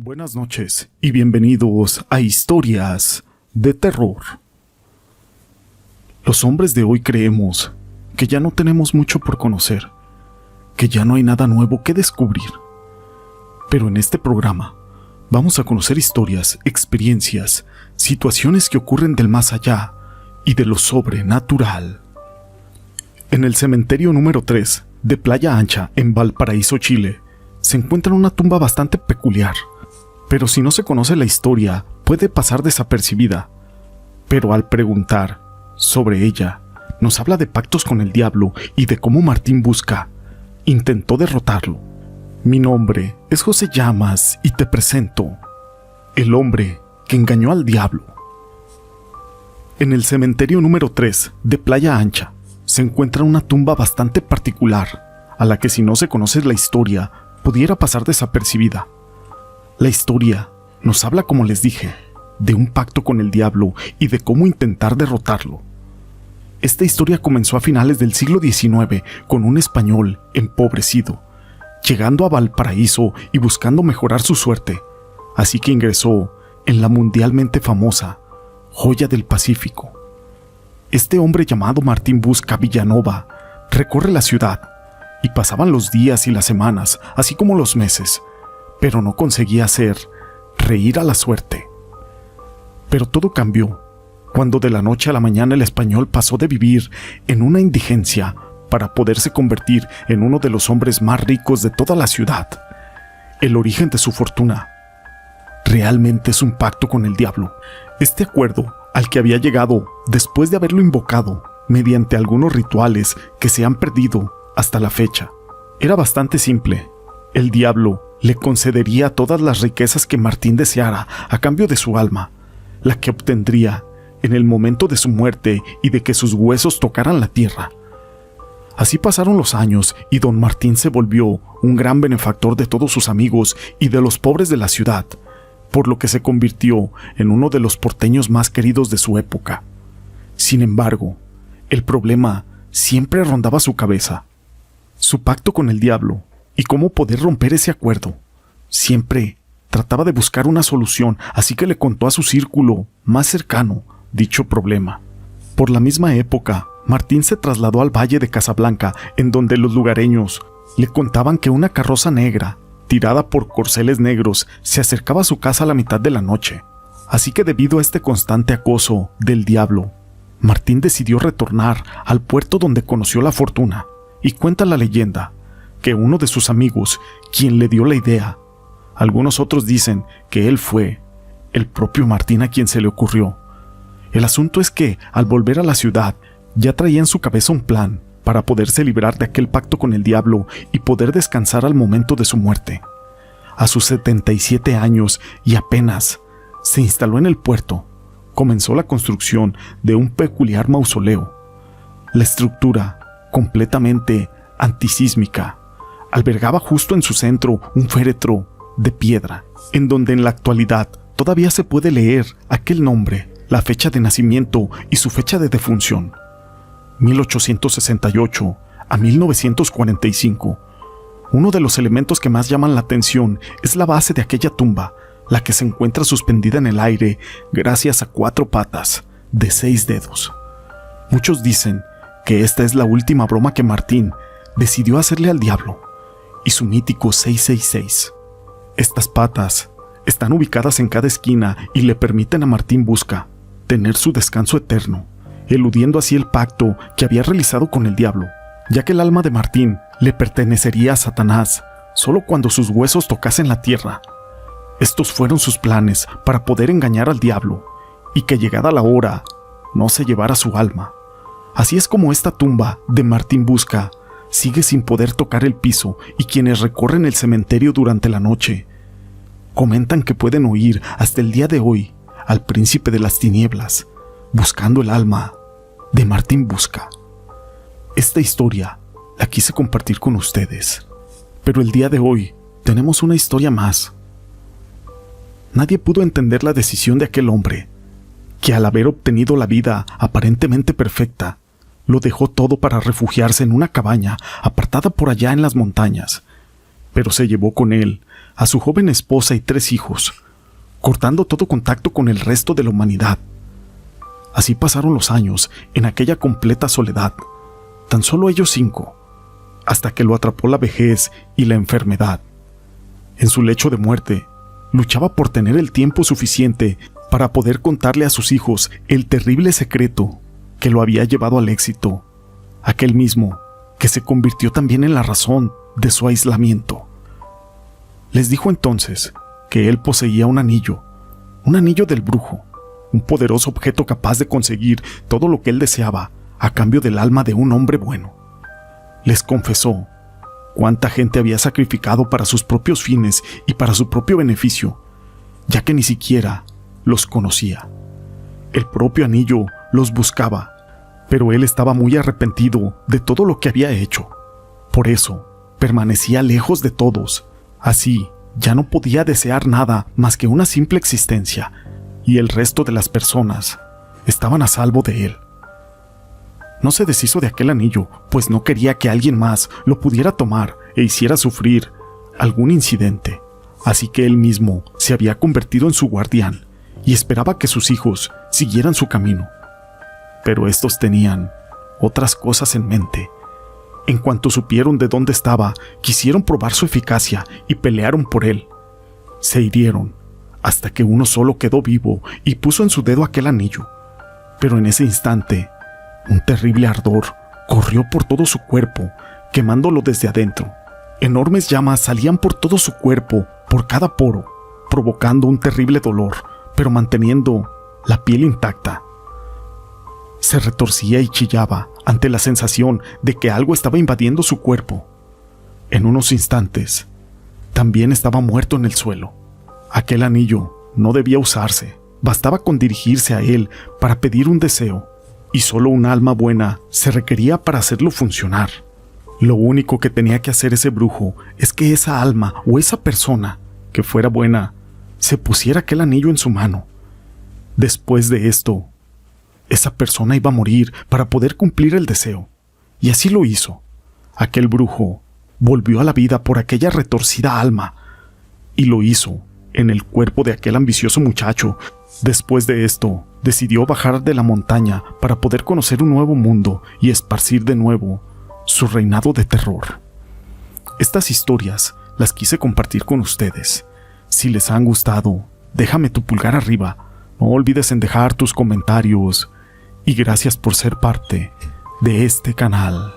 Buenas noches y bienvenidos a Historias de Terror. Los hombres de hoy creemos que ya no tenemos mucho por conocer, que ya no hay nada nuevo que descubrir. Pero en este programa vamos a conocer historias, experiencias, situaciones que ocurren del más allá y de lo sobrenatural. En el cementerio número 3 de Playa Ancha, en Valparaíso, Chile, se encuentra una tumba bastante peculiar. Pero si no se conoce la historia, puede pasar desapercibida. Pero al preguntar sobre ella, nos habla de pactos con el diablo y de cómo Martín Busca intentó derrotarlo. Mi nombre es José Llamas y te presento el hombre que engañó al diablo. En el cementerio número 3 de Playa Ancha se encuentra una tumba bastante particular, a la que si no se conoce la historia, pudiera pasar desapercibida. La historia nos habla, como les dije, de un pacto con el diablo y de cómo intentar derrotarlo. Esta historia comenzó a finales del siglo XIX con un español empobrecido, llegando a Valparaíso y buscando mejorar su suerte, así que ingresó en la mundialmente famosa Joya del Pacífico. Este hombre llamado Martín Busca Villanova recorre la ciudad y pasaban los días y las semanas, así como los meses, pero no conseguía hacer reír a la suerte. Pero todo cambió cuando de la noche a la mañana el español pasó de vivir en una indigencia para poderse convertir en uno de los hombres más ricos de toda la ciudad. El origen de su fortuna realmente es un pacto con el diablo. Este acuerdo al que había llegado después de haberlo invocado mediante algunos rituales que se han perdido hasta la fecha era bastante simple. El diablo le concedería todas las riquezas que Martín deseara a cambio de su alma, la que obtendría en el momento de su muerte y de que sus huesos tocaran la tierra. Así pasaron los años y don Martín se volvió un gran benefactor de todos sus amigos y de los pobres de la ciudad, por lo que se convirtió en uno de los porteños más queridos de su época. Sin embargo, el problema siempre rondaba su cabeza: su pacto con el diablo y cómo poder romper ese acuerdo. Siempre trataba de buscar una solución, así que le contó a su círculo más cercano dicho problema. Por la misma época, Martín se trasladó al valle de Casablanca, en donde los lugareños le contaban que una carroza negra, tirada por corceles negros, se acercaba a su casa a la mitad de la noche. Así que debido a este constante acoso del diablo, Martín decidió retornar al puerto donde conoció la fortuna, y cuenta la leyenda que uno de sus amigos, quien le dio la idea. Algunos otros dicen que él fue el propio Martín a quien se le ocurrió. El asunto es que, al volver a la ciudad, ya traía en su cabeza un plan para poderse librar de aquel pacto con el diablo y poder descansar al momento de su muerte. A sus 77 años y apenas se instaló en el puerto, comenzó la construcción de un peculiar mausoleo. La estructura, completamente antisísmica, albergaba justo en su centro un féretro de piedra, en donde en la actualidad todavía se puede leer aquel nombre, la fecha de nacimiento y su fecha de defunción: 1868 a 1945. Uno de los elementos que más llaman la atención es la base de aquella tumba, la que se encuentra suspendida en el aire gracias a 4 patas de 6 dedos. Muchos dicen que esta es la última broma que Martín decidió hacerle al diablo, y su mítico 666. Estas patas están ubicadas en cada esquina y le permiten a Martín Busca tener su descanso eterno, eludiendo así el pacto que había realizado con el diablo, ya que el alma de Martín le pertenecería a Satanás solo cuando sus huesos tocasen la tierra. Estos fueron sus planes para poder engañar al diablo y que, llegada la hora, no se llevara su alma. Así es como esta tumba de Martín Busca sigue sin poder tocar el piso, y quienes recorren el cementerio durante la noche comentan que pueden oír hasta el día de hoy al príncipe de las tinieblas buscando el alma de Martín Busca. Esta historia la quise compartir con ustedes, pero el día de hoy tenemos una historia más. Nadie pudo entender la decisión de aquel hombre que, al haber obtenido la vida aparentemente perfecta, lo dejó todo para refugiarse en una cabaña apartada por allá en las montañas, pero se llevó con él a su joven esposa y 3 hijos, cortando todo contacto con el resto de la humanidad. Así pasaron los años en aquella completa soledad, tan solo ellos 5, hasta que lo atrapó la vejez y la enfermedad. En su lecho de muerte, luchaba por tener el tiempo suficiente para poder contarle a sus hijos el terrible secreto que lo había llevado al éxito, aquel mismo que se convirtió también en la razón de su aislamiento. Les dijo entonces que él poseía un anillo del brujo, un poderoso objeto capaz de conseguir todo lo que él deseaba a cambio del alma de un hombre bueno. Les confesó cuánta gente había sacrificado para sus propios fines y para su propio beneficio, ya que ni siquiera los conocía. El propio anillo los buscaba, pero él estaba muy arrepentido de todo lo que había hecho. Por eso, permanecía lejos de todos. Así, ya no podía desear nada más que una simple existencia, y el resto de las personas estaban a salvo de él. No se deshizo de aquel anillo, pues no quería que alguien más lo pudiera tomar e hiciera sufrir algún incidente. Así que él mismo se había convertido en su guardián y esperaba que sus hijos siguieran su camino. Pero estos tenían otras cosas en mente. En cuanto supieron de dónde estaba, quisieron probar su eficacia y pelearon por él. Se hirieron hasta que uno solo quedó vivo y puso en su dedo aquel anillo. Pero en ese instante, un terrible ardor corrió por todo su cuerpo, quemándolo desde adentro. Enormes llamas salían por todo su cuerpo, por cada poro, provocando un terrible dolor, pero manteniendo la piel intacta. Se retorcía y chillaba ante la sensación de que algo estaba invadiendo su cuerpo. En unos instantes, también estaba muerto en el suelo. Aquel anillo no debía usarse. Bastaba con dirigirse a él para pedir un deseo, y solo un alma buena se requería para hacerlo funcionar. Lo único que tenía que hacer ese brujo es que esa alma o esa persona que fuera buena se pusiera aquel anillo en su mano. Después de esto, esa persona iba a morir para poder cumplir el deseo. Y así lo hizo. Aquel brujo volvió a la vida por aquella retorcida alma, y lo hizo en el cuerpo de aquel ambicioso muchacho. Después de esto, decidió bajar de la montaña para poder conocer un nuevo mundo y esparcir de nuevo su reinado de terror. Estas historias las quise compartir con ustedes. Si les han gustado, déjame tu pulgar arriba. No olvides en dejar tus comentarios. Y gracias por ser parte de este canal.